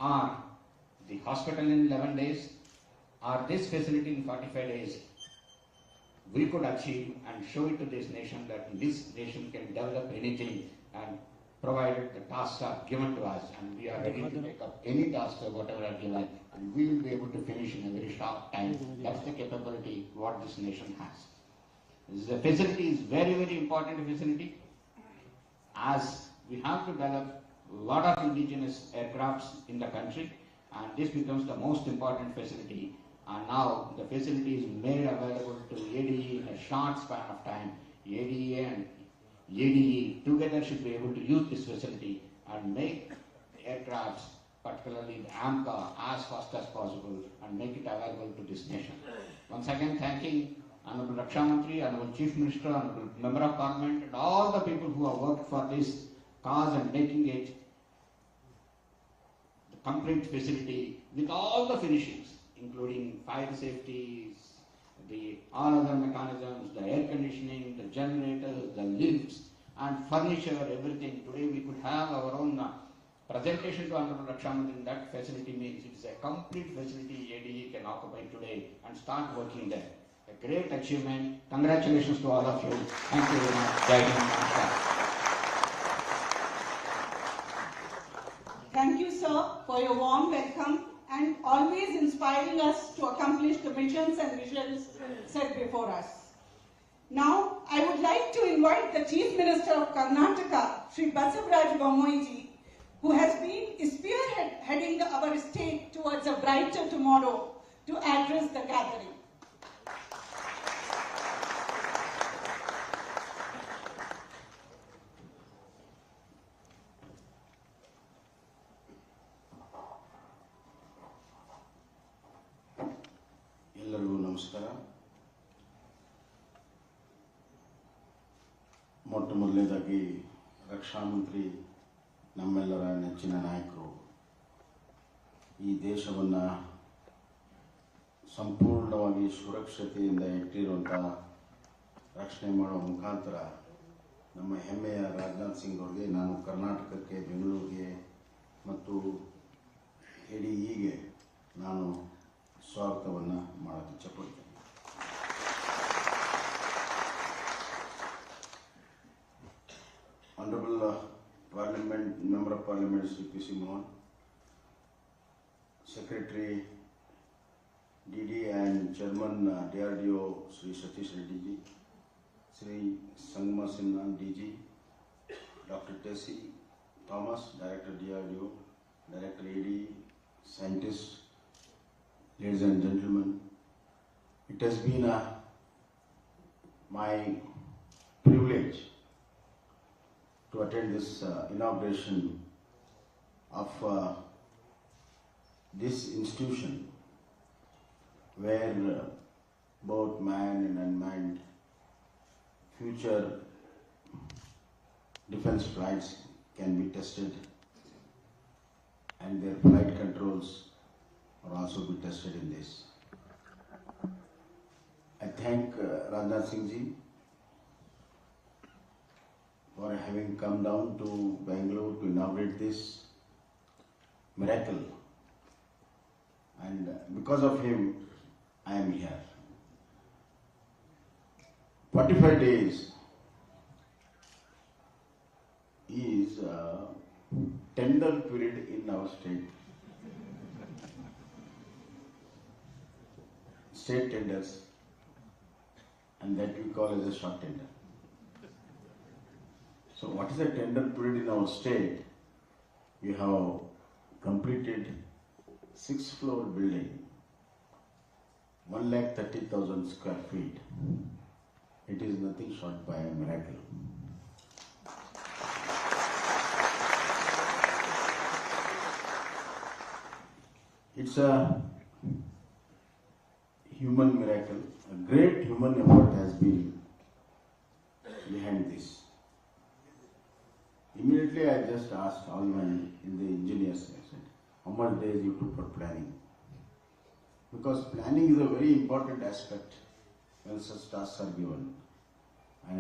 or the hospital in 11 days, or this facility in 45 days, we could achieve and show it to this nation that this nation can develop anything, and provided the tasks are given to us, and we are ready to take up any tasks or whatever are given, and we will be able to finish in a very short time. That's the capability what this nation has. The facility is very, very important facility, as we have to develop a lot of indigenous aircrafts in the country, and this becomes the most important facility. And now the facility is made available to ADE in a short span of time. ADA and ADE together should be able to use this facility and make aircrafts, particularly the AMCA, as fast as possible and make it available to this nation. Once again, thanking Honorable Raksha Mantri, Honorable Chief Minister, Honorable Member of Parliament, and all the people who have worked for this cause and making it the complete facility with all the finishings, including fire safety, all other mechanisms, the air conditioning, the generators, the lifts, and furniture, everything. Today we could have our own presentation to Honorable Raksha Mantri in that facility. Means it is a complete facility ADE can occupy today and start working there. A great achievement. Congratulations to all of you. Thank you very much. Jai Hind. Thank you, sir, for your warm welcome and always inspiring us to accomplish the missions and visions set before us. Now, I would like to invite the Chief Minister of Karnataka, Sri Basavaraj Bommaiji, who has been spearheading our state towards a brighter tomorrow, to address the gathering. ನಮಸ್ಕಾರ. ಮೊಟ್ಟ ಮೊದಲನೇದಾಗಿ ರಕ್ಷಾ ಮಂತ್ರಿ ನಮ್ಮೆಲ್ಲರ ನೆಚ್ಚಿನ ನಾಯಕರು ಈ ದೇಶವನ್ನು ಸಂಪೂರ್ಣವಾಗಿ ಸುರಕ್ಷತೆಯಿಂದ ಇಟ್ಟಿರುವಂಥ ರಕ್ಷಣೆ ಮಾಡುವ ಮುಖಾಂತರ ನಮ್ಮ ಹೆಮ್ಮೆಯ ರಾಜನಾಥ್ ಸಿಂಗ್ ಅವರಿಗೆ ನಾನು ಕರ್ನಾಟಕಕ್ಕೆ, ಬೆಂಗಳೂರಿಗೆ ಮತ್ತು ADEಗೆ ನಾನು ಸ್ವಾಗತವನ್ನು ಮಾಡೋಕ್ಕೆ ಇಚ್ಛೆಪಡ್ತೇನೆ. Honorable Member of Parliament Sri P.C. Mohan, Secretary DD and Chairman DRDO Sri Satish Reddy ji, Sri Sangma Sinha DG, Dr. Tessie Thomas, Director DRDO, Director AD, Scientist, ladies and gentlemen, it has been my privilege to attend this inauguration of this institution where both manned and unmanned future defense flights can be tested and their flight controls will also be tested in this. I thank Rajnath Singh ji for having come down to Bengaluru to inaugurate this miracle, and because of him I am here. 45 days is a tender period in our state. State tenders, and that we call as a short tender. So what is the tender period in our state? We have completed 6-floor building, 130,000 square feet. It is nothing short by a miracle. It's a human miracle. A great human effort has been behind this. Immediately I just asked all my engineers, I said, how much days you took for planning? Because planning is a very important aspect when such tasks are given. I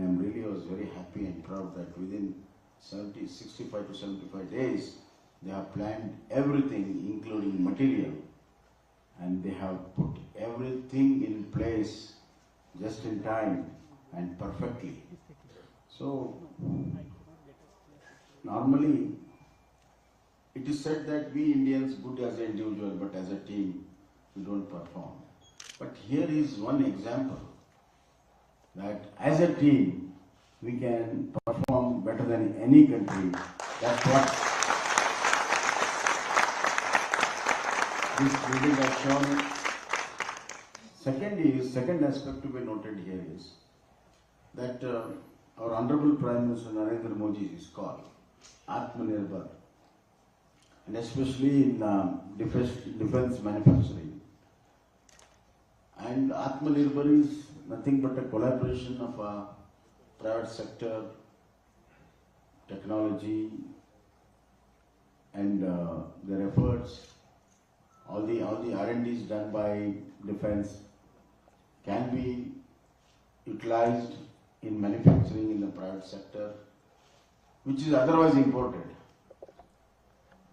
was very happy and proud that within 65 to 75 days They have planned everything, including material, and they have put everything in place just in time and perfectly. So, normally, it is said that we Indians, good as an individual, but as a team, we don't perform. But here is one example that as a team, we can perform better than any country. That's what this meeting has shown. Second aspect to be noted here is that our Honorable Prime Minister Narendra Modi is called Atmanirbhar, and especially in defense manufacturing. And Atmanirbhar is nothing but a collaboration of private sector, technology, and their efforts. All the R&Ds done by defense can be utilized in manufacturing in the private sector, which is otherwise imported.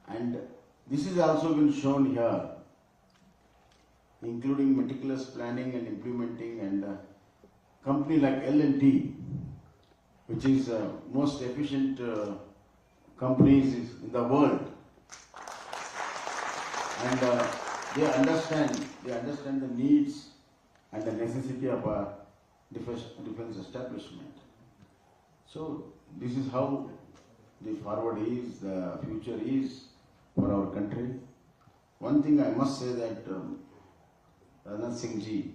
And this is also been shown here, including meticulous planning and implementing, and a company like L&T, which is most efficient companies in the world, and they understand the needs and the necessity of a defense establishment. So this is how the forward is, the future is for our country. One thing I must say that Rajnath singh ji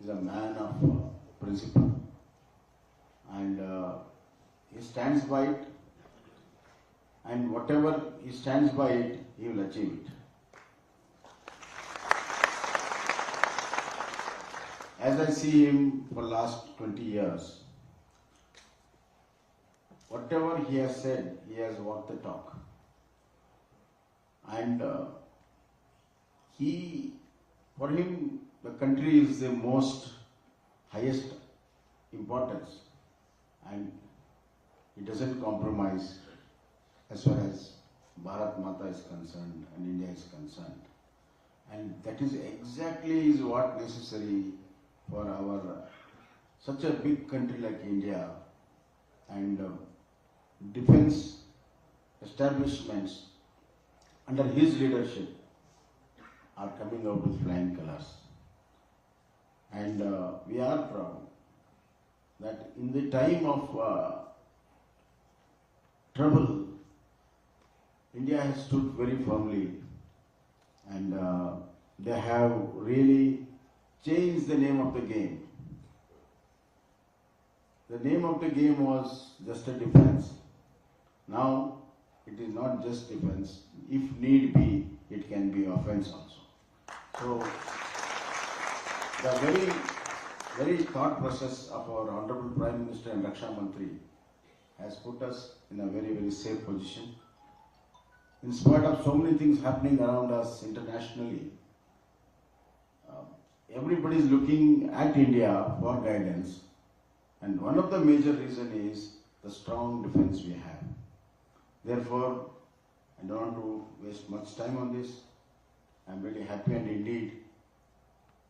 is a man of principle, and he stands by it, and whatever he stands by it, he will achieve it. As I see him for last 20 years, whatever he has said, he has walked the talk. And for him, the country is the most highest importance, and he doesn't compromise as far as Bharat Mata is concerned and India is concerned. And that is exactly what necessary for our such a big country like India, and defense establishments under his leadership are coming out with flying colors. And we are proud that in the time of trouble, India has stood very firmly, and they have really changed the name of the game. The name of the game was just a defense. Now it is not just defense. If need be, it can be offense also. So the very thought process of our Honorable Prime Minister and Raksha Mantri has put us in a very safe position. In spite of so many things happening around us internationally, everybody is looking at India for guidance, and one of the major reasons is the strong defense we have. Therefore, I don't want to waste much time on this. I am very happy and indeed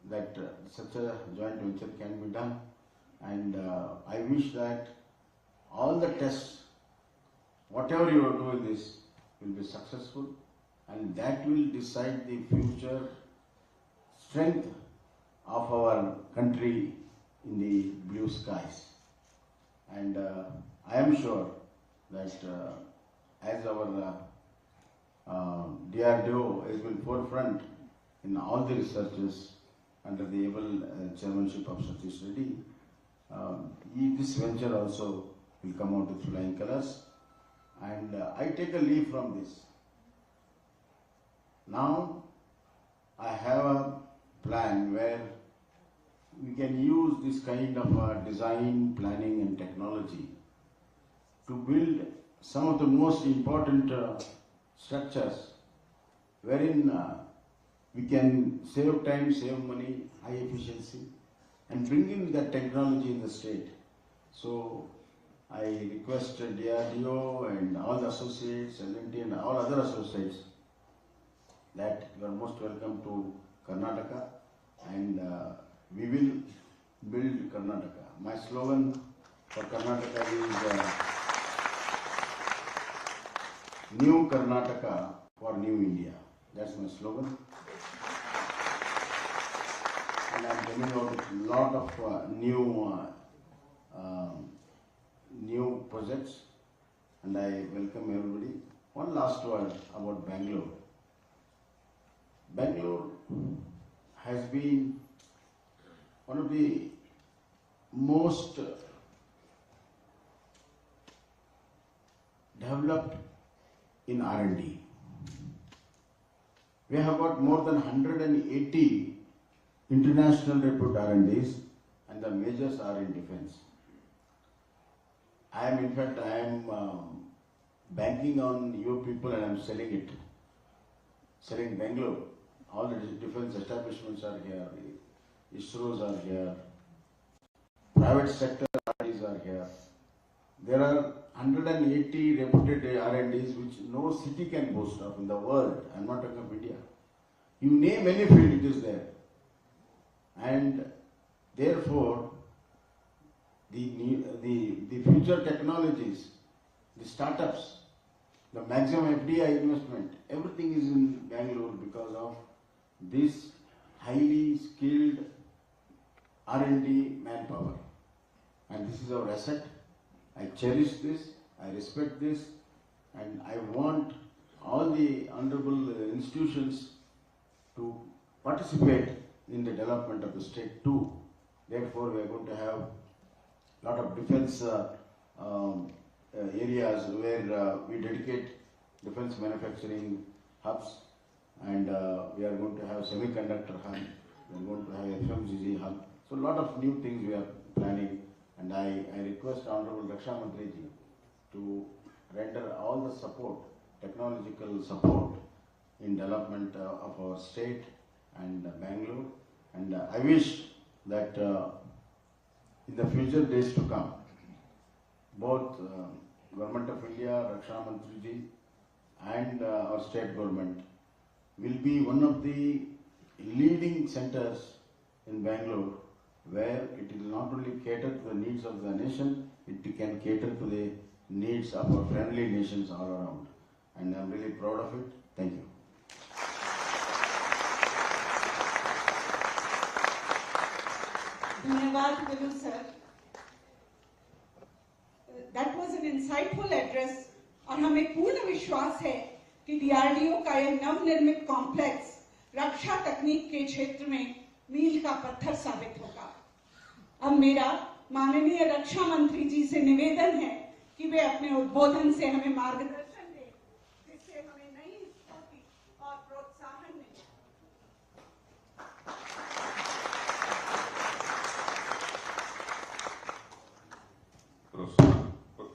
that such a joint venture can be done, and I wish that all the tests, whatever you are doing this, will be successful, and that will decide the future strength of our country in the blue skies. And I am sure that as our DRDO has been forefront in all the researches under the able chairmanship of Satish Reddy, this venture also will come out with flying colors. And I take a leaf from this. Now I have a plan where we can use this kind of design, planning and technology to build some of the most important structures wherein we can save time, save money, high efficiency, and bring in that technology in the state. So I request DRDO and all the associates, LNT and all other associates that you are most welcome to Karnataka, and we will build Karnataka. My slogan for Karnataka is New Karnataka for New India. That's my slogan. And I'm coming out with a lot of new projects, and I welcome everybody. One last word about Bengaluru. Bengaluru has been one of the most developed in R&D. We have got more than 180 international repute R&Ds, and the majors are in defense. I am banking on you people, and I am selling Bengaluru. All the defense establishments are here, ISROs are here, private sector R&Ds are here. There are 180 reputed R&Ds which no city can boast of in the world. I am not talking of India. You name any field, it is there. And therefore, the future technologies, the startups, the maximum FDI investment, everything is in Bengaluru because of this highly skilled R&D manpower. And this is our asset. I cherish this, I respect this, and I want all the honorable institutions to participate in the development of the state too. Therefore, we are going to have a lot of defense areas where we dedicate defense manufacturing hubs, and we are going to have semiconductor hub, we are going to have FMCG hub. So a lot of new things we are planning, and I request Honorable Raksha Mantri ji to render all the support, technological support in development of our state and Bengaluru. And I wish that in the future days to come, both Government of India, Raksha Mantri ji, and our state government will be one of the leading centers in Bengaluru, where it will not only cater to the needs of the nation, it can cater to the needs of our friendly nations all around. And I am really proud of it. Thank you. Dhanyavad, Guru sir. That was an insightful address, और हमें पूर्ण विश्वास है कि DRDO का यह नवनिर्मित complex रक्षा तकनीक के क्षेत्र में मील का पत्थर साबित होगा। अब मेरा माननीय रक्षा मंत्री जी से निवेदन है कि वे अपने उद्बोधन से हमें मार्गदर्शन दें, जिससे हमें नई स्फूर्ति और प्रोत्साहन मिले।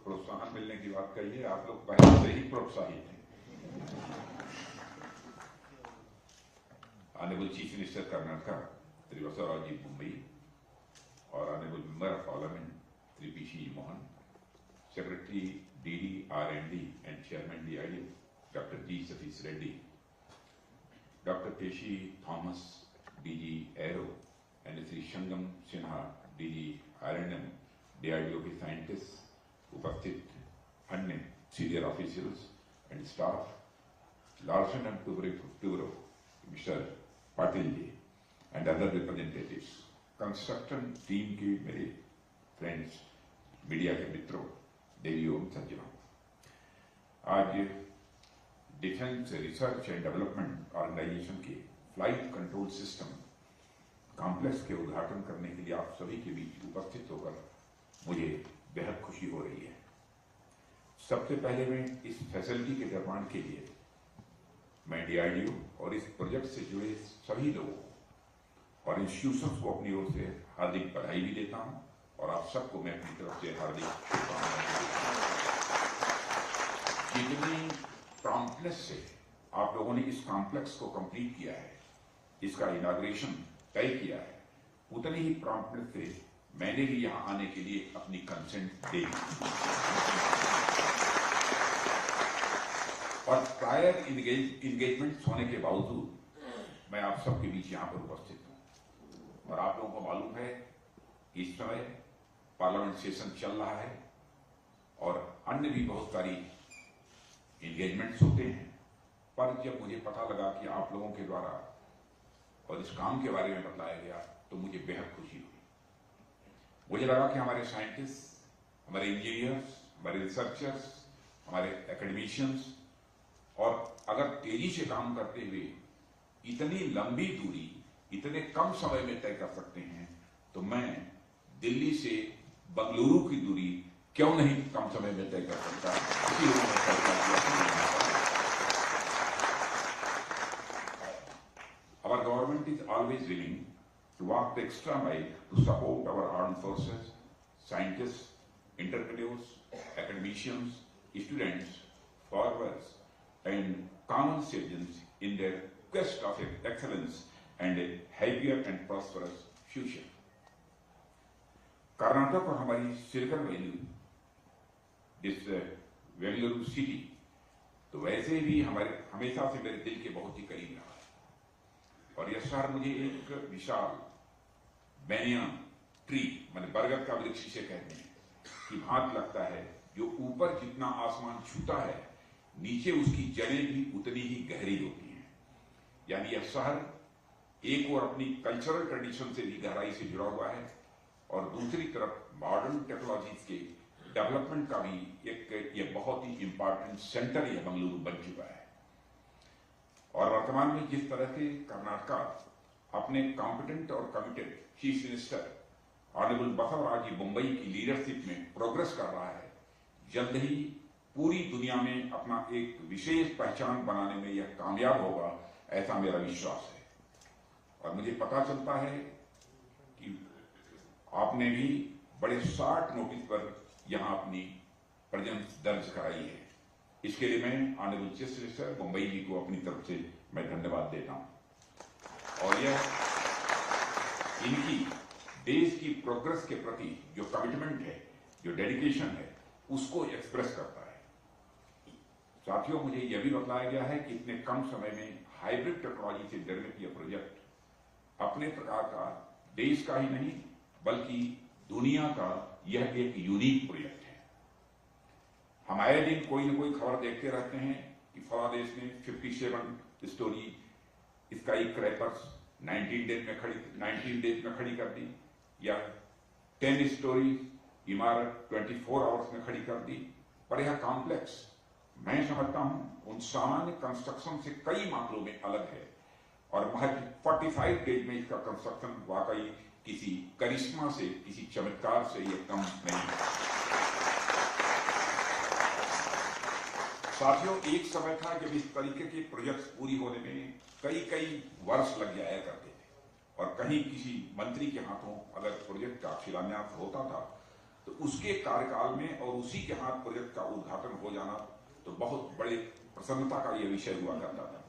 प्रोत्साहन मिलने की बात कही है, आप लोग पहले से ही प्रोत्साहित हैं। Honorable Chief Minister Karnataka, Sri Vasavaraji Mumbai, और Honorable Member of Parliament, Sri P.C. Mohan, Secretary DD R&D and Chairman DID, Dr. G. Satish Reddy, Dr. Keshi Thomas, DG Aero, and Sri Shangam Sinha, DG R&M, DIDO के scientists, उपस्थित अन्य senior officials and staff, Larsen and Toubro, Mr. Patil ji, and other representatives, construction team के मेरे friends, media के मित्रों, देवियों सज्जनों, आज defence research and development organisation के फ्लाइट कंट्रोल सिस्टम कॉम्प्लेक्स के उद्घाटन करने के लिए आप सभी के बीच उपस्थित होकर मुझे बेहद खुशी हो रही है। सबसे पहले मैं इस फैसिलिटी के निर्माण के लिए मैं डीआरडीओ और इस प्रोजेक्ट से जुड़े सभी लोगों और इंस्टीट्यूशंस को अपनी ओर से हार्दिक बधाई भी देता हूं और आप सबको मैं अपनी तरफ से हार्दिक शुभकामनाएं देता हूं। जितनी प्रॉम्प्टनेस से आप लोगों ने इस कॉम्प्लेक्स को कंप्लीट किया है, इसका इनॉग्रेशन तय किया है, उतनी ही प्रॉम्प्टनेस से मैंने भी यहाँ आने के लिए अपनी कंसेंट दे दी। और प्रायर इंगेजमेंट होने के बावजूद मैं आप सबके बीच यहाँ पर उपस्थित हूँ। और आप लोगों को मालूम है कि इस समय पार्लियामेंट सेशन चल रहा है और अन्य भी बहुत सारी इंगेजमेंट्स होते हैं। पर जब मुझे पता लगा कि आप लोगों के द्वारा और इस काम के बारे में बताया गया तो मुझे बेहद खुशी हुई। मुझे लगा कि हमारे साइंटिस्ट, हमारे इंजीनियर्स, हमारे रिसर्चर्स, हमारे एकेडमिशियंस और अगर तेजी से काम करते हुए इतनी लंबी दूरी इतने कम समय में तय कर सकते हैं तो मैं दिल्ली से बंगलुरु की दूरी क्यों नहीं कम समय में तय कर सकता। इसीलिए मैंने फैसला किया। Our government is always willing to walk the extra mile to support our armed forces, scientists, entrepreneurs, academicians, students, farmers, and common citizens in their quest of excellence and a happier and prosperous future. Karnataka और हमारी silicon valley, this Bengaluru city, तो वैसे भी हमारे हमेशा से मेरे दिल के बहुत ही करीब रहा है। और यह शहर मुझे एक विशाल बैनियन ट्री, माने बरगद का वृक्ष से कहते हैं, कि भांत लगता है, जो ऊपर जितना आसमान छूता है नीचे उसकी जड़ें भी उतनी ही गहरी होती हैं। यानी यह शहर एक और अपनी कल्चरल ट्रेडिशन से भी गहराई से जुड़ा हुआ है और दूसरी तरफ मॉडर्न टेक्नोलॉजीज के डेवलपमेंट का भी एक ये बहुत ही इंपॉर्टेंट सेंटर यह बंगलुरु बन चुका है। और वर्तमान में जिस तरह से कर्नाटक अपने कॉम्पिटेंट और committed chief minister honourable Basavaraj Bommai की लीडरशिप में प्रोग्रेस कर रहा है, जल्द ही पूरी दुनिया में अपना एक विशेष पहचान बनाने में यह कामयाब होगा, ऐसा मेरा विश्वास है। और मुझे पता चलता है कि आपने भी बड़े शॉर्ट नोटिस पर यहां अपनी प्रेजेंस दर्ज कराई है। इसके लिए मैं ऑनरेबल चीफ मिनिस्टर मुंबई जी को अपनी तरफ से मैं धन्यवाद देता हूं। और यह इनकी देश की प्रोग्रेस के प्रति जो कमिटमेंट है, जो डेडिकेशन है, उसको एक्सप्रेस करता है। साथियों, मुझे यह भी बताया गया है कि इतने कम समय में हाइब्रिड टेक्नोलॉजी से निर्मित यह प्रोजेक्ट अपने प्रकार का देश का ही नहीं बल्कि दुनिया का यह एक यूनिक प्रोजेक्ट है। हम आए दिन कोई न कोई खबर देखते रहते हैं कि फला देश ने 57 स्टोरी स्काई क्रैपर्स 19 डेज में खड़ी कर दी, या 10 स्टोरी इमारत 24 आवर्स में खड़ी कर दी। पर यह कॉम्प्लेक्स, मैं समझता हूं, उन सामान्य कंस्ट्रक्शन से कई मामलों में अलग है और महज 45 डेज में इसका कंस्ट्रक्शन वाकई किसी करिश्मा से, किसी चमत्कार से यह कम नहीं है। साथियों, एक समय था जब इस तरीके के प्रोजेक्ट्स पूरी होने में कई वर्ष लग जाया करते थे और कहीं किसी मंत्री के हाथों अगर प्रोजेक्ट का शिलान्यास होता था तो उसके कार्यकाल में और उसी के हाथ प्रोजेक्ट का उद्घाटन हो जाना तो बहुत बड़े प्रसन्नता का यह विषय हुआ करता था।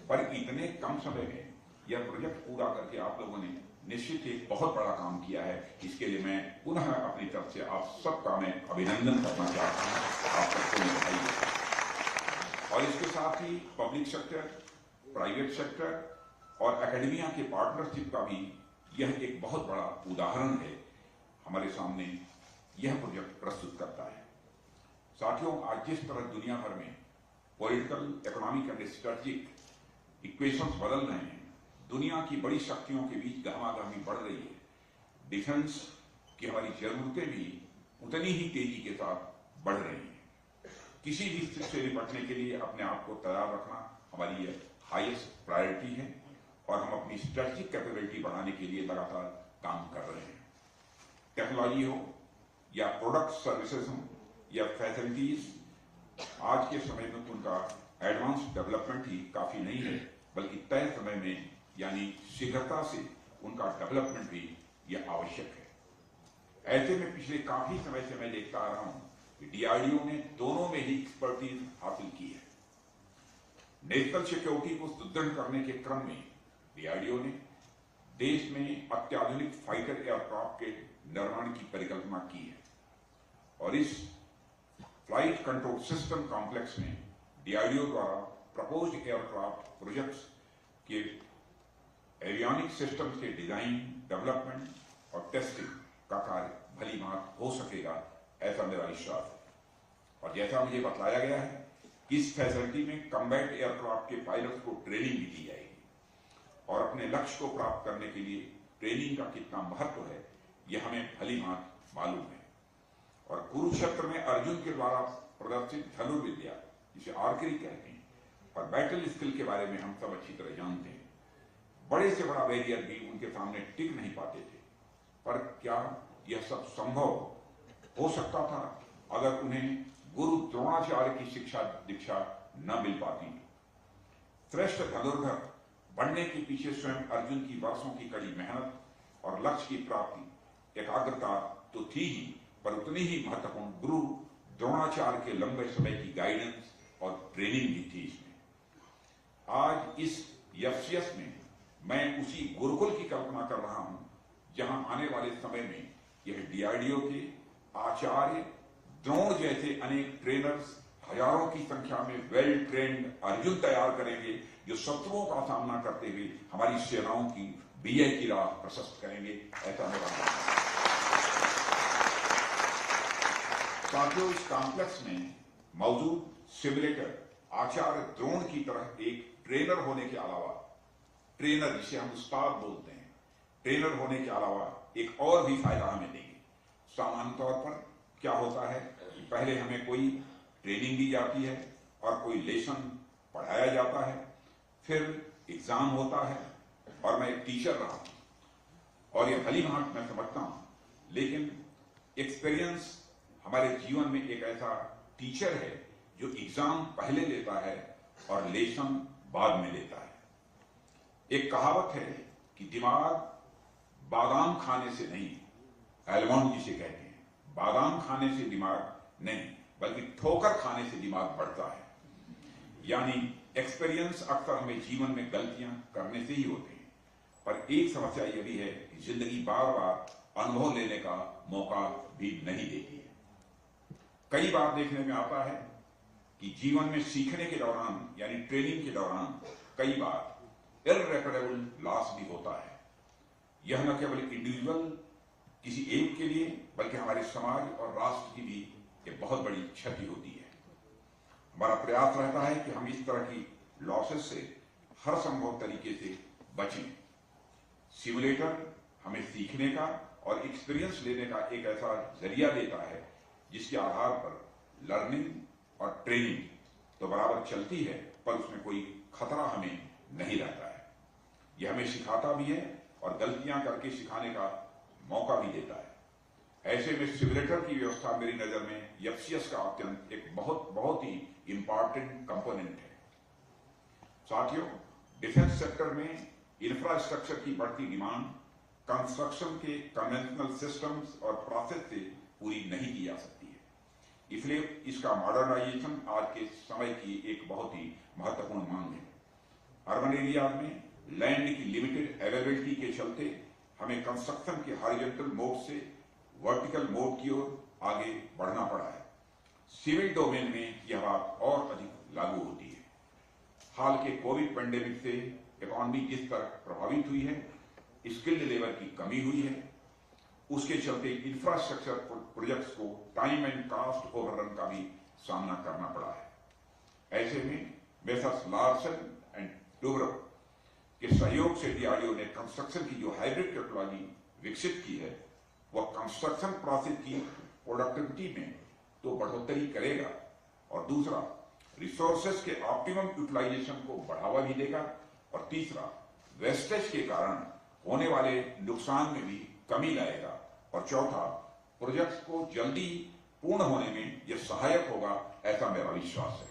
पर इतने कम समय में यह प्रोजेक्ट पूरा करके आप लोगों ने निश्चित एक बहुत बड़ा काम किया है। इसके लिए मैं पुनः अपनी तरफ से आप सबका मैं अभिनंदन करना चाहता हूं। आप सबको बधाई। और इसके साथ ही पब्लिक सेक्टर, प्राइवेट सेक्टर और एकेडमिया के पार्टनरशिप का भी यह एक बहुत बड़ा उदाहरण है, हमारे सामने यह प्रोजेक्ट प्रस्तुत करता है। साथियों, आज जिस तरह दुनिया भर में political, economic and strategic equations बदल रहे हैं, दुनिया की बड़ी शक्तियों के बीच गहमागहमी बढ़ रही है, डिफेंस की हमारी जरूरतें भी उतनी ही तेजी के साथ बढ़ रही हैं। किसी भी स्थिति से निपटने के लिए अपने आप को तैयार रखना हमारी यह हाईएस्ट प्रायोरिटी है और हम अपनी स्ट्रेटेजिक कैपेबिलिटी बढ़ाने के लिए लगातार काम कर रहे हैं। टेक्नोलॉजी हो या प्रोडक्ट सर्विसेज हो या फैसिलिटीज, आज के समय में उनका एडवांस डेवलपमेंट ही काफी नहीं है, बल्कि तय समय में यानी शीघ्रता से उनका डेवलपमेंट भी यह आवश्यक है। ऐसे में पिछले काफी समय से मैं देखता आ रहा हूं कि डीआरडीओ ने दोनों में ही एक्सपर्टीज हासिल की है। नेशनल सिक्योरिटी को सुदृढ़ करने के क्रम में डीआरडीओ ने देश में अत्याधुनिक फाइटर एयरक्राफ्ट के निर्माण की परिकल्पना की है और इस फ्लाइट कंट्रोल सिस्टम कॉम्प्लेक्स में डीआरडीओ द्वारा प्रपोज्ड एयरक्राफ्ट प्रोजेक्ट्स के एवियोनिक सिस्टम्स के डिजाइन, डेवलपमेंट और टेस्टिंग का कार्य भली भांति हो सकेगा, ऐसा मेरा विश्वास है। और जैसा मुझे बतलाया गया है कि इस फैसिलिटी में कम्बैट एयरक्राफ्ट के पायलट्स को ट्रेनिंग भी दी जाएगी और अपने लक्ष्य को प्राप्त करने के लिए ट्रेनिंग का कितना महत्व है यह हमें भली भांति मालूम है। और कुरुक्षेत्र में अर्जुन के द्वारा प्रदर्शित धनुर्विद्या, जिसे आर्चरी कहते हैं, और बैटल स्किल के बारे में हम सब अच्छी तरह जानते हैं। बड़े से बड़ा बैरियर भी उनके सामने टिक नहीं पाते थे, पर क्या यह सब संभव हो सकता था अगर उन्हें गुरु द्रोणाचार्य की शिक्षा दीक्षा न मिल पाती? श्रेष्ठ धनुर्धर बनने के पीछे स्वयं अर्जुन की वर्षों की कड़ी मेहनत और लक्ष्य की प्राप्ति, एकाग्रता तो थी ही, पर उतनी ही महत्वपूर्ण गुरु द्रोणाचार्य के लंबे समय की गाइडेंस और ट्रेनिंग भी थी इसमें। आज इस एफसीएस में मैं उसी गुरुकुल की कल्पना कर रहा हूं जहां आने वाले समय में यह डीआरडीओ के आचार्य द्रोण जैसे अनेक ट्रेनर्स हजारों की संख्या में वेल ट्रेन्ड अर्जुन तैयार करेंगे, जो शत्रुओं का सामना करते हुए हमारी सेनाओं की विजय की राह प्रशस्त करेंगे, ऐसा मेरा मानना है। साथियों, इस कॉम्प्लेक्स में मौजूद सिमुलेटर आचार्य द्रोण की तरह एक ट्रेनर होने के अलावा, ट्रेनर जिसे हम उस्ताद बोलते हैं, ट्रेनर होने के अलावा एक और भी फायदा हमें देंगे। सामान्य तौर पर क्या होता है कि पहले हमें कोई ट्रेनिंग दी जाती है और कोई लेसन पढ़ाया जाता है, फिर एग्जाम होता है और मैं एक टीचर रहा हूं और यह भली भांति मैं समझता हूं, लेकिन एक्सपीरियंस हमारे जीवन में एक ऐसा टीचर है जो एग्जाम पहले लेता है और लेसन बाद में लेता है। एक कहावत है कि दिमाग बादाम खाने से नहीं, एलमंड जिसे कहते हैं, बादाम खाने से दिमाग नहीं बल्कि ठोकर खाने से दिमाग बढ़ता है। यानी एक्सपीरियंस अक्सर हमें जीवन में गलतियां करने से ही होते हैं, पर एक समस्या यह भी है कि जिंदगी बार बार अनुभव लेने का मौका भी नहीं देती है। कई बार देखने में आता है कि जीवन में सीखने के दौरान यानी ट्रेनिंग के दौरान कई बार इररेपरेबल लॉस भी होता है। यह न केवल इंडिविजुअल किसी एक के लिए बल्कि हमारे समाज और राष्ट्र की भी एक बहुत बड़ी क्षति होती है। हमारा प्रयास रहता है कि हम इस तरह की लॉसेस से हर संभव तरीके से बचें। सिमुलेटर हमें सीखने का और एक्सपीरियंस लेने का एक ऐसा जरिया देता है जिसके आधार पर लर्निंग और ट्रेनिंग तो बराबर चलती है, पर उसमें कोई खतरा हमें नहीं रहता है। यह हमें सिखाता भी है और गलतियां करके सिखाने का मौका भी देता है। ऐसे में सिमुलेटर की व्यवस्था मेरी नजर में एफसीएस का अत्यंत एक बहुत ही इंपॉर्टेंट कंपोनेंट है। साथियों, डिफेंस सेक्टर में इंफ्रास्ट्रक्चर की बढ़ती डिमांड कंस्ट्रक्शन के कन्वेंशनल सिस्टम्स और प्रोसेस से पूरी नहीं की जा सकती है, इसलिए इसका मॉडर्नाइजेशन आज के समय की एक बहुत ही महत्वपूर्ण मांग है। अर्बन एरियाज में लैंड की लिमिटेड अवेलेबिलिटी के चलते हमें कंस्ट्रक्शन के हॉरिजॉन्टल मोड से वर्टिकल मोड की ओर आगे बढ़ना पड़ा है। सिविल डोमेन में यह बात और अधिक लागू होती है। हाल के कोविड पेंडेमिक से इकोनॉमी जिस तरह प्रभावित हुई है, स्किल्ड लेबर की कमी हुई है, उसके चलते इंफ्रास्ट्रक्चर प्रोजेक्ट्स को टाइम एंड कॉस्ट ओवररन का भी सामना करना पड़ा है। ऐसे में मेसर्स लार्सन एंड टूब्रो के सहयोग से डीआरडीओ ने कंस्ट्रक्शन की जो हाइब्रिड टेक्नोलॉजी विकसित की है, वह कंस्ट्रक्शन प्रोसेस की प्रोडक्टिविटी में तो बढ़ोतरी करेगा और दूसरा रिसोर्सेज के ऑप्टिमम यूटिलाइजेशन को बढ़ावा भी देगा और तीसरा वेस्टेज के कारण होने वाले नुकसान में भी कमी लाएगा और चौथा प्रोजेक्ट्स को जल्दी पूर्ण होने में यह सहायक होगा, ऐसा मेरा विश्वास है।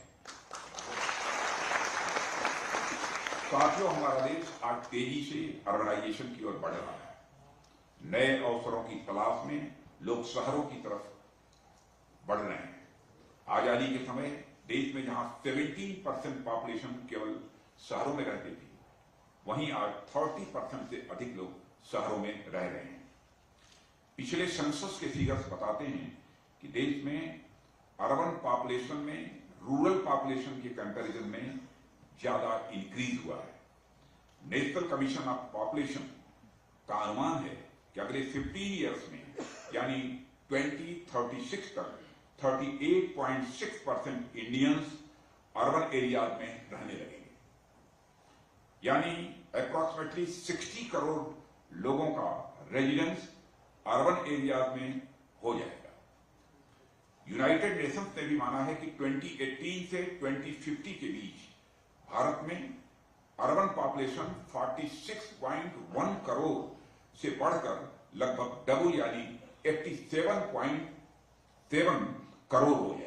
साथियों, हमारा देश आज तेजी से अर्बनाइजेशन की ओर बढ़ रहा है। नए अवसरों की तलाश में लोग शहरों की तरफ बढ़ रहे हैं। आजादी के समय देश में जहां 17% पॉपुलेशन केवल शहरों में रहती थी, वहीं आज 30% से अधिक लोग शहरों में रह रहे हैं। पिछले सेंसस के फिगर्स बताते हैं कि देश में अर्बन पॉपुलेशन में रूरल पॉपुलेशन के कंपैरिजन में ज्यादा इंक्रीज हुआ है। नेशनल कमीशन ऑफ पॉपुलेशन का अनुमान है कि अगले 15 इयर्स में यानी 2036 तक 38.6% इंडियंस अर्बन एरियाज में रहने लगेंगे, यानी अप्रोक्सीमेटली 60 करोड़ लोगों का रेजिडेंस अर्बन एरियाज में हो जाएगा। यूनाइटेड नेशंस ने भी माना है कि 2018 से 2050 के बीच भारत में अर्बन पॉपुलेशन 46.1 करोड़ से बढ़कर लगभग डबल यानी 87.7 करोड़ हो जाएगी।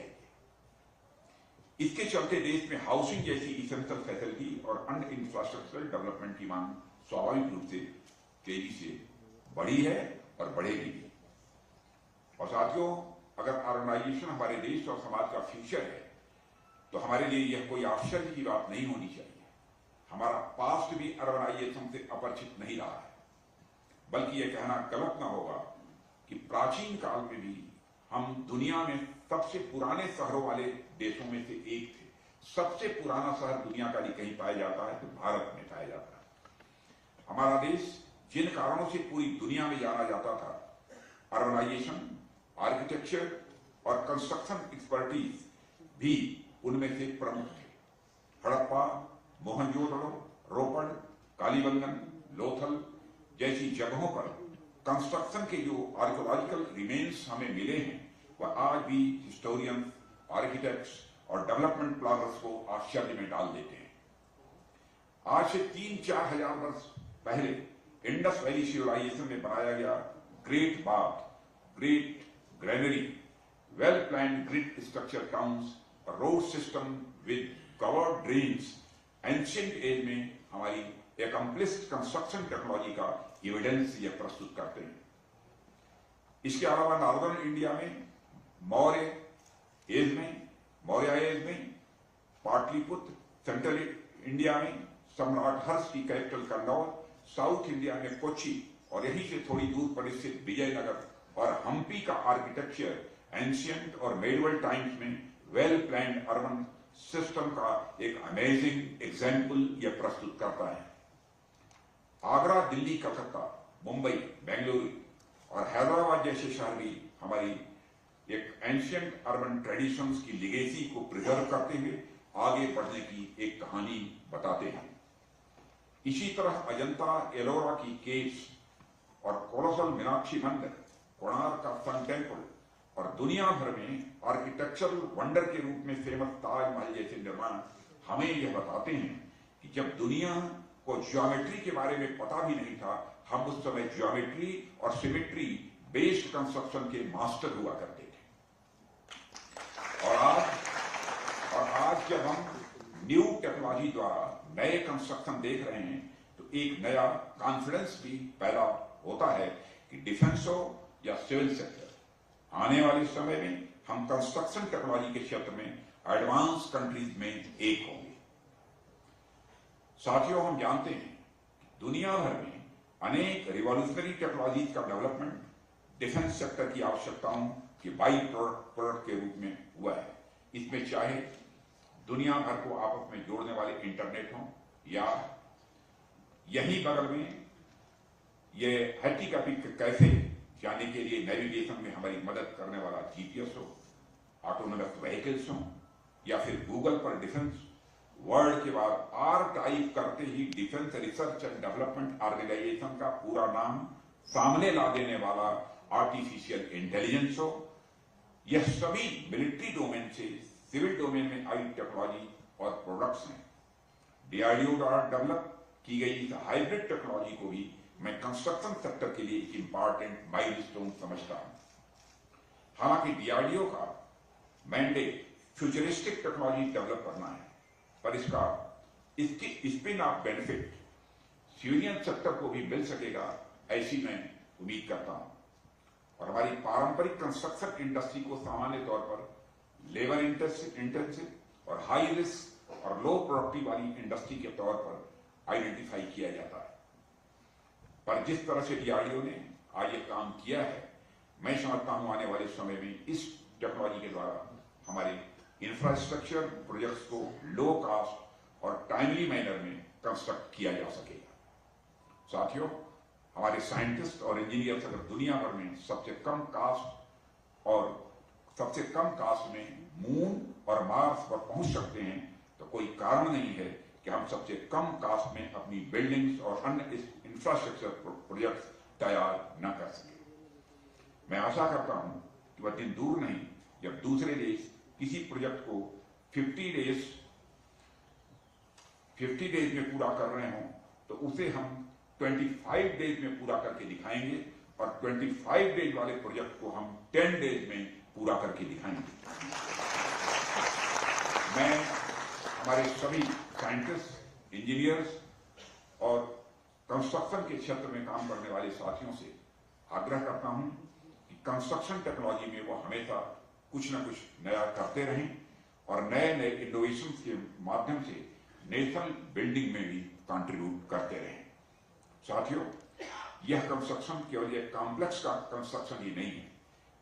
इसके चलते देश में हाउसिंग जैसी इसेंशियल फैसिलिटी और अन्य इंफ्रास्ट्रक्चरल डेवलपमेंट की मांग स्वाभाविक रूप से तेजी से बढ़ी है और बढ़ेगी भी। और साथियों, अगर अर्बनाइजेशन हमारे देश और समाज का फ्यूचर है तो हमारे लिए यह कोई आश्चर्य की बात नहीं होनी चाहिए। हमारा पास्ट भी अर्बनाइजेशन से अपरिचित नहीं रहा है, बल्कि यह कहना गलत ना होगा कि प्राचीन काल में भी हम दुनिया में सबसे पुराने शहरों वाले देशों में से एक थे। सबसे पुराना शहर दुनिया का भी कहीं पाया जाता है तो भारत में पाया जाता है। हमारा देश जिन कारणों से पूरी दुनिया में जाना जाता था, अर्बनाइजेशन, आर्किटेक्चर और कंस्ट्रक्शन एक्सपर्टीज भी उनमें से प्रमुख थे। हड़प्पा, मोहनजोदड़ो, रोपड़, कालीबंगन, लोथल जैसी जगहों पर कंस्ट्रक्शन के जो आर्कियोलॉजिकल रिमेन्स हमें मिले हैं वह आज भी हिस्टोरियंस, आर्किटेक्ट्स और डेवलपमेंट प्लानर्स को आश्चर्य में डाल देते हैं। आज से 3-4 हजार वर्ष पहले इंडस वैली सिविलाइजेशन में बनाया गया great bath, great granary, well planned grid structure towns, road system with covered drains ancient age में हमारी एकम्प्लिस्ड कंस्ट्रक्शन टेक्नोलॉजी का एविडेंस ये प्रस्तुत करते हैं। इसके अलावा नॉर्दर्न इंडिया में मौर्य एज में पाटलिपुत्र, सेंट्रल इंडिया में सम्राट हर्ष की कैपिटल कन्नौज, साउथ इंडिया में कोच्चि और यहीं से थोड़ी दूर पर स्थित विजयनगर और हम्पी का आर्किटेक्चर एंशिएंट और मेडिवल टाइम्स में वेल प्लान्ड अर्बन सिस्टम का एक अमेजिंग एग्जाम्पल यह प्रस्तुत करता है। आगरा, दिल्ली, कलकत्ता, मुंबई, बेंगलुरु और हैदराबाद जैसे शहर भी हमारी एक एंशिएंट अर्बन ट्रेडिशंस की लिगेसी को प्रिजर्व करते हुए आगे बढ़ने की एक कहानी बताते हैं। इसी तरह अजंता एलोरा की केव्स और कोलोसल मीनाक्षी मंदिर, कोणार्क का सन टेम्पल और दुनिया भर में आर्किटेक्चरल वंडर के रूप में फेमस ताजमहल जैसे निर्माण हमें यह बताते हैं कि जब दुनिया को ज्योमेट्री के बारे में पता भी नहीं था, हम उस समय ज्योमेट्री और सिमेट्री बेस्ड कंस्ट्रक्शन के मास्टर हुआ करते थे। और आज जब हम न्यू टेक्नोलॉजी द्वारा नए कंस्ट्रक्शन देख रहे हैं तो एक नया कॉन्फिडेंस भी पैदा होता है कि डिफेंस हो या सिविल सेक्टर, आने वाले समय में हम कंस्ट्रक्शन टेक्नोलॉजी के क्षेत्र में एडवांस कंट्रीज में एक होंगे। साथियों, हम जानते हैं कि दुनिया भर में अनेक रिवॉल्यूशनरी टेक्नोलॉजीज का डेवलपमेंट डिफेंस सेक्टर की आवश्यकताओं के बाई प्रोडक्ट के रूप में हुआ है। इसमें चाहे दुनिया भर को आपस में जोड़ने वाले इंटरनेट हो या यही बगल में ये हैटीकैपिक कैफे जाने के लिए नेविगेशन में हमारी मदद करने वाला जीपीएस हो, ऑटोनोमस व्हीकल्स हो या फिर गूगल पर डिफेंस वर्ड के बाद आर टाइप करते ही defence research and development organisation का पूरा नाम सामने ला देने वाला आर्टिफिशियल इंटेलिजेंस हो, यह सभी मिलिट्री डोमेन से सिविल डोमेन में आई टेक्नोलॉजी और प्रोडक्ट्स हैं। डीआरडीओ द्वारा डेवलप की गई इस हाइब्रिड टेक्नोलॉजी को भी मैं कंस्ट्रक्शन सेक्टर के लिए एक इंपॉर्टेंट माइलस्टोन समझता हूं। हालांकि डीआरडीओ का मैंडेट फ्यूचरिस्टिक टेक्नोलॉजी डेवलप करना है, पर इसकी spin off benefit civilian sector को भी मिल सकेगा, ऐसी मैं उम्मीद करता हूं। और हमारी पारंपरिक कंस्ट्रक्शन इंडस्ट्री को सामान्य तौर पर लेबर इंटेंसिव और हाई रिस्क और लो प्रोडक्टिव वाली इंडस्ट्री के तौर पर आइडेंटिफाई किया जाता है। पर जिस तरह से डीआरडीओ ने आज ये काम किया है, मैं समझता हूं आने वाले समय में इस टेक्नोलॉजी के द्वारा हमारे इंफ्रास्ट्रक्चर प्रोजेक्ट्स को लो कास्ट और टाइमली मैनर में कंस्ट्रक्ट किया जा सकेगा। साथियों, हमारे साइंटिस्ट और इंजीनियर्स अगर दुनिया भर में सबसे कम कास्ट में मून और मार्स पर पहुंच सकते हैं तो कोई कारण नहीं है कि हम सबसे कम कास्ट में अपनी बिल्डिंग्स और अन्य इंफ्रास्ट्रक्चर प्रोजेक्ट्स तैयार न कर सके। मैं आशा करता हूं कि वह दिन दूर नहीं जब दूसरे देश किसी प्रोजेक्ट को 50 डेज में पूरा कर रहे हों तो उसे हम 25 डेज में पूरा करके दिखाएंगे और 25 डेज वाले प्रोजेक्ट को हम 10 डेज में पूरा करके दिखाएंगे। मैं हमारे सभी साइंटिस्ट, इंजीनियर्स और कंस्ट्रक्शन के क्षेत्र में काम करने वाले साथियों से आग्रह करता हूं कि कंस्ट्रक्शन टेक्नोलॉजी में वो हमेशा कुछ न कुछ नया करते रहें और नए नए इनोवेशन के माध्यम से नेशनल बिल्डिंग में भी कंट्रीब्यूट करते रहें। साथियों, यह कंस्ट्रक्शन केवल एक कॉम्प्लेक्स का कंस्ट्रक्शन ही नहीं है,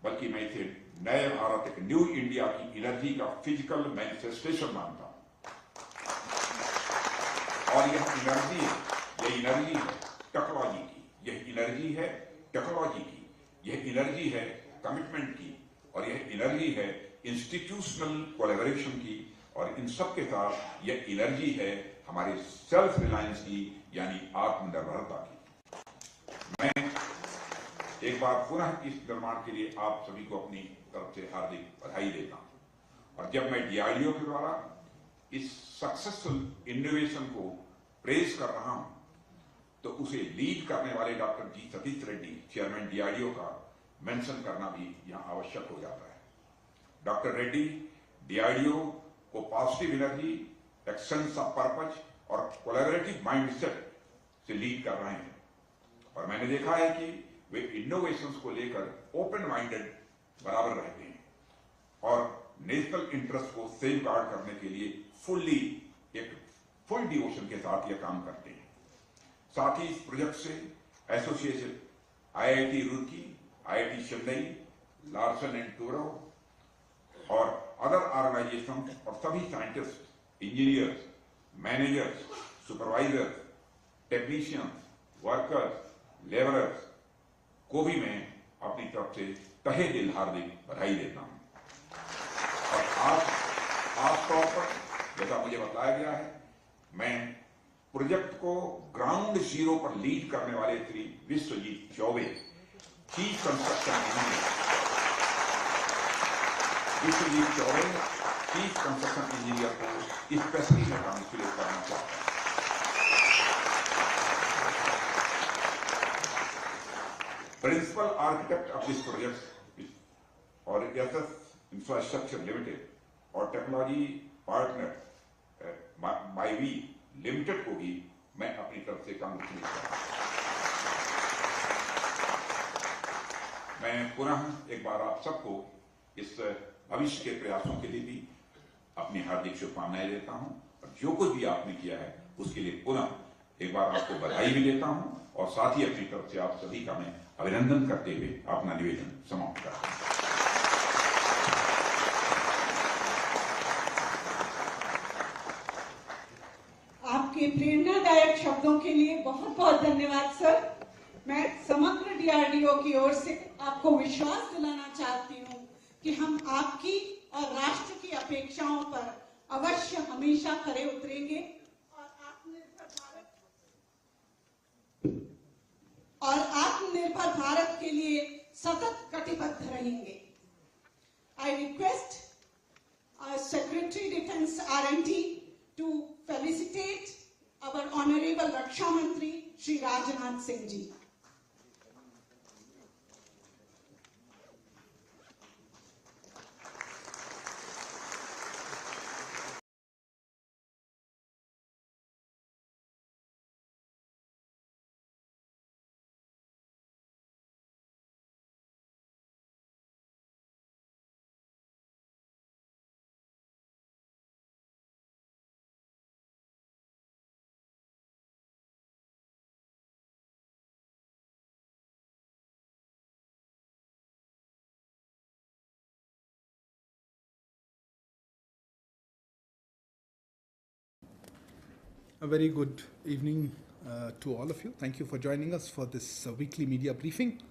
बल्कि मैं इसे नए भारत, एक न्यू इंडिया की एनर्जी का फिजिकल मैनिफेस्टेशन मानता हूं। और यह एनर्जी है टेक्नोलॉजी की, यह एनर्जी है टेक्नोलॉजी की, यह एनर्जी है कमिटमेंट की, और यह एनर्जी है इंस्टीट्यूशनल कोलैबोरेशन की, और इन सब के साथ यह एनर्जी है हमारे सेल्फ रिलायंस की, यानी आत्मनिर्भरता की। मैं एक बार पुनः इस निर्माण के लिए आप सभी को अपनी तरफ से हार्दिक बधाई देता हूं। और जब मैं डीआरडीओ के द्वारा इस सक्सेसफुल इनोवेशन को प्रेज कर रहा हूं तो उसे लीड करने वाले डॉक्टर जी सतीश रेड्डी, चेयरमैन डीआरडीओ का मेंशन करना भी यहां आवश्यक हो जाता है। डॉक्टर रेड्डी डीआरडीओ को पॉजिटिव एनर्जी, एक सेंस ऑफ पर्पज और कोलैबोरेटिव माइंडसेट से लीड कर रहे हैं, और मैंने देखा है कि वे इनोवेशंस को लेकर ओपन माइंडेड बराबर रहते हैं और नेशनल इंटरेस्ट को सेफ गार्ड करने के लिए फुल डिवोशन के साथ यह काम करते हैं। साथ ही इस प्रोजेक्ट से association IIT Roorkee, IIT Chennai, Larsen and Toubro और अदर ऑर्गेनाइजेशन और सभी scientist, engineers, managers, supervisors, technicians, workers, labourers को भी मैं अपनी तरफ से तहे दिल हार्दिक बधाई देता हूं। और आज तौर पर जैसा मुझे बताया गया है, मैं प्रोजेक्ट को ग्राउंड जीरो पर लीड करने वाले Shri Vishwajeet Choubey, chief construction engineer को स्पेशली मैं कांग्रेचुलेट करना चाहता हूं। Principal architect of this project और एसएस इंफ्रास्ट्रक्चर लिमिटेड और टेक्नोलॉजी पार्टनर माईवी लिमिटेड को भी मैं अपनी तरफ से कांग्रेचुलेट करता हूं। मैं पुनः एक बार आप सबको इस भविष्य के प्रयासों के लिए भी अपनी हार्दिक शुभकामनाएं देता हूं, और जो कुछ भी आपने किया है उसके लिए पुनः एक बार आपको बधाई भी देता हूं, और साथ ही अपनी तरफ से आप सभी का मैं अभिनंदन करते हुए अपना निवेदन समाप्त करता हूं। आपके प्रेरणादायक शब्दों के लिए बहुत बहुत धन्यवाद सर। मैं समग्र डीआरडीओ की ओर से आपको विश्वास दिलाना चाहती हूँ कि हम आपकी और राष्ट्र की अपेक्षाओं पर अवश्य हमेशा खरे उतरेंगे और आत्मनिर्भर भारत के लिए सतत कटिबद्ध रहेंगे। I request Secretary Defense R&D to felicitate our Honorable Raksha Mantri Shri Rajnath Singh ji. A very good evening to all of you. Thank you for joining us for this weekly media briefing.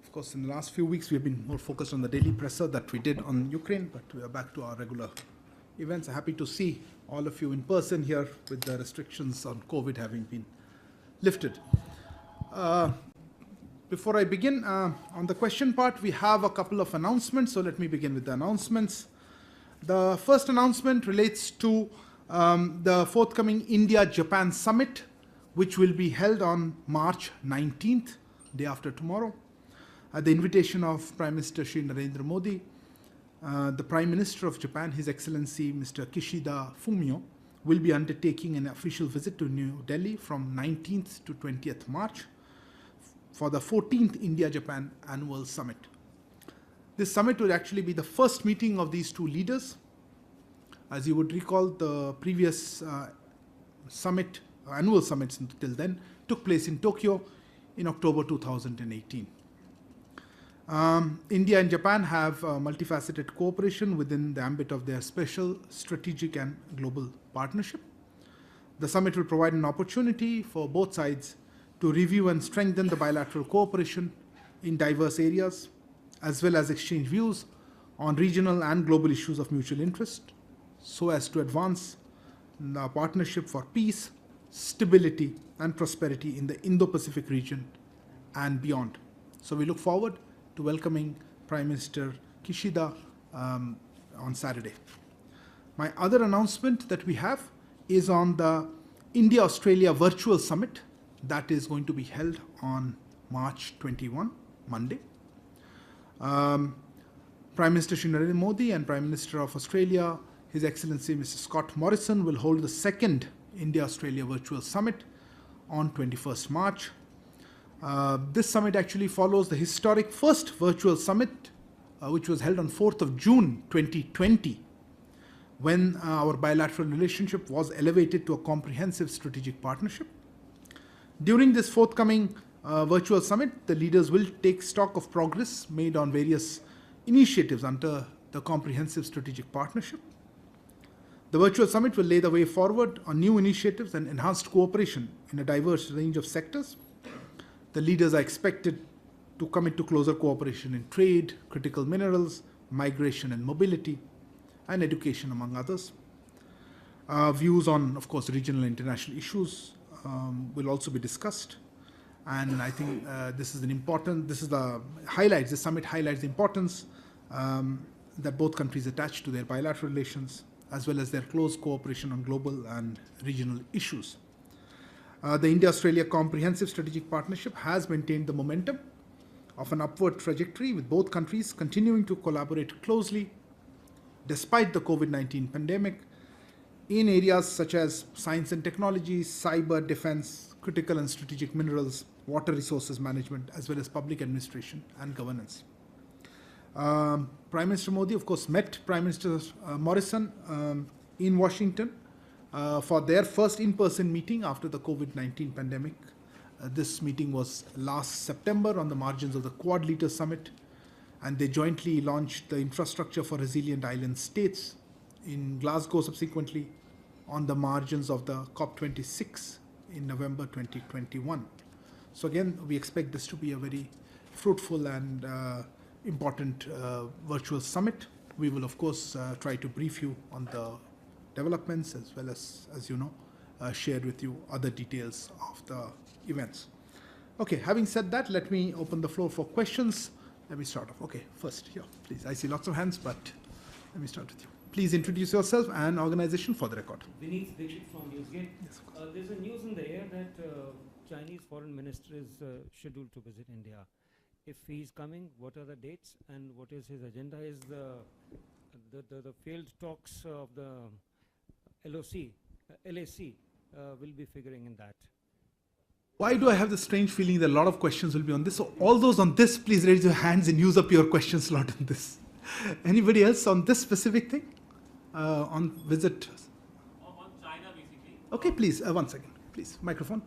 Of course, in the last few weeks, we have been more focused on the daily presser that we did on Ukraine, but we are back to our regular events. Happy to see all of you in person here with the restrictions on COVID having been lifted. Before I begin, on the question part, we have a couple of announcements. So let me begin with the announcements. The first announcement relates to the forthcoming India-Japan summit, which will be held on March 19th, day after tomorrow. At the invitation of Prime Minister Shri Narendra Modi, the Prime Minister of Japan, His Excellency Mr. Kishida Fumio, will be undertaking an official visit to New Delhi from 19th to 20th March for the 14th India-Japan Annual Summit. This summit will actually be the first meeting of these two leaders. As you would recall, the previous annual summits until then took place in Tokyo in October 2018. India and Japan have multifaceted cooperation within the ambit of their special strategic and global partnership. The summit will provide an opportunity for both sides to review and strengthen the bilateral cooperation in diverse areas, as well as exchange views on regional and global issues of mutual interest, so as to advance the partnership for peace, stability, and prosperity in the Indo-Pacific region and beyond. So we look forward to welcoming Prime Minister Kishida on Saturday. My other announcement that we have is on the India-Australia Virtual Summit that is going to be held on March 21, Monday. Prime Minister Shri Narendra Modi and Prime Minister of Australia, His Excellency Mr. Scott Morrison, will hold the second India-Australia Virtual Summit on 21st March. This summit actually follows the historic first virtual summit, which was held on 4th of June 2020, when our bilateral relationship was elevated to a comprehensive strategic partnership. During this forthcoming virtual summit, the leaders will take stock of progress made on various initiatives under the comprehensive strategic partnership. The virtual summit will lay the way forward on new initiatives and enhanced cooperation in a diverse range of sectors. The leaders are expected to commit to closer cooperation in trade, critical minerals, migration and mobility, and education, among others. Views on, of course, regional and international issues will also be discussed. And I think the summit highlights the importance that both countries attach to their bilateral relations, as well as their close cooperation on global and regional issues. The India-Australia Comprehensive Strategic Partnership has maintained the momentum of an upward trajectory, with both countries continuing to collaborate closely despite the COVID-19 pandemic in areas such as science and technology, cyber defense, critical and strategic minerals, water resources management, as well as public administration and governance. Prime Minister Modi, of course, met Prime Minister Morrison in Washington for their first in-person meeting after the COVID-19 pandemic. This meeting was last September on the margins of the Quad Leaders Summit, and they jointly launched the Infrastructure for Resilient Island States in Glasgow subsequently on the margins of the COP26 in November 2021. So again, we expect this to be a very fruitful and important virtual summit. We will, of course, try to brief you on the developments, as well as you know, shared with you other details of the events. Okay, having said that, let me open the floor for questions. Let me start off. Okay, first, here, please. I see lots of hands, but let me start with you. Please introduce yourself and organization for the record. Vineet Dixit from Newsgate. Yes, There's a news in the air that Chinese foreign minister is scheduled to visit India. If he's coming, what are the dates and what is his agenda? Is the failed talks of the LAC will be figuring in that? Why do I have the strange feeling that a lot of questions will be on this? So all those on this, please raise your hands and use up your question slot on this. Anybody else on this specific thing? On visit? On China, basically. Okay, please, one second. Please, microphone.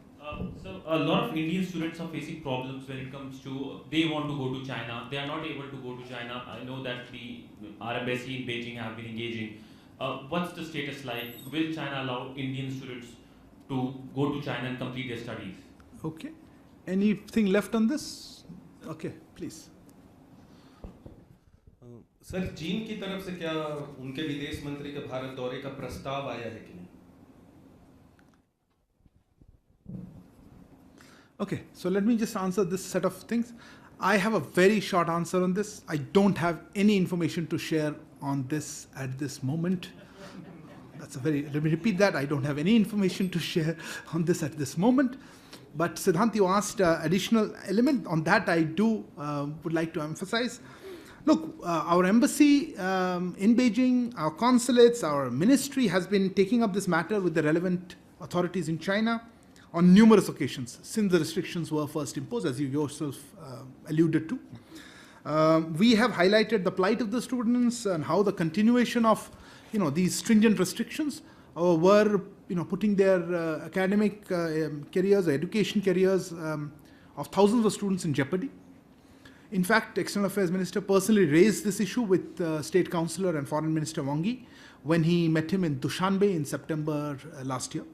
So a lot of Indian students are facing problems when it comes to, they want to go to China. They are not able to go to China. I know that our embassy in Beijing have been engaging. What's the status like? Will China allow Indian students to go to China and complete their studies. Okay. Anything left on this? Okay, please. Sir, चीन की तरफ से क्या उनके विदेश मंत्री के भारत दौरे का प्रस्ताव आया है कि नहीं? Okay, so let me just answer this set of things. I have a very short answer on this. I don't have any information to share on this at this moment. Let me repeat that. I don't have any information to share on this at this moment. But Siddhant, you asked additional element on that. I do would like to emphasize. Look, our embassy in Beijing, our consulates, our ministry has been taking up this matter with the relevant authorities in China on numerous occasions since the restrictions were first imposed, as you yourself alluded to. We have highlighted the plight of the students and how the continuation of these stringent restrictions were putting their academic careers, or education careers of thousands of students in jeopardy. In fact, External Affairs Minister personally raised this issue with State Councillor and Foreign Minister Wang Yi when he met him in Dushanbe in September last year.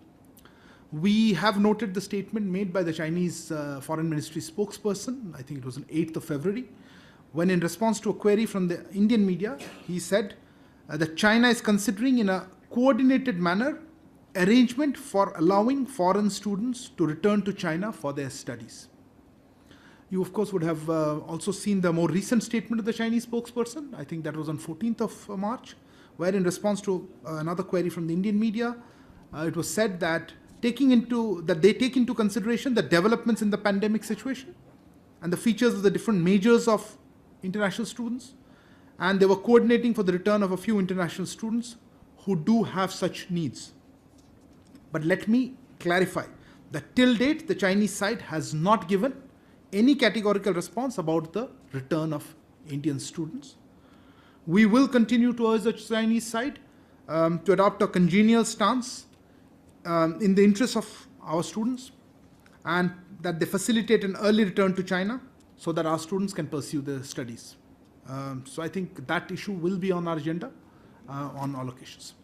We have noted the statement made by the Chinese Foreign Ministry spokesperson, I think it was on 8th of February, when in response to a query from the Indian media, he said that China is considering in a coordinated manner arrangement for allowing foreign students to return to China for their studies. You, of course, would have also seen the more recent statement of the Chinese spokesperson. I think that was on 14th of March, where in response to another query from the Indian media, it was said that they take into consideration the developments in the pandemic situation and the features of the different majors of international students, and they were coordinating for the return of a few international students who do have such needs. But let me clarify that till date, the Chinese side has not given any categorical response about the return of Indian students. We will continue to urge the Chinese side to adopt a congenial stance in the interest of our students, and that they facilitate an early return to China so that our students can pursue their studies. So I think that issue will be on our agenda on all occasions.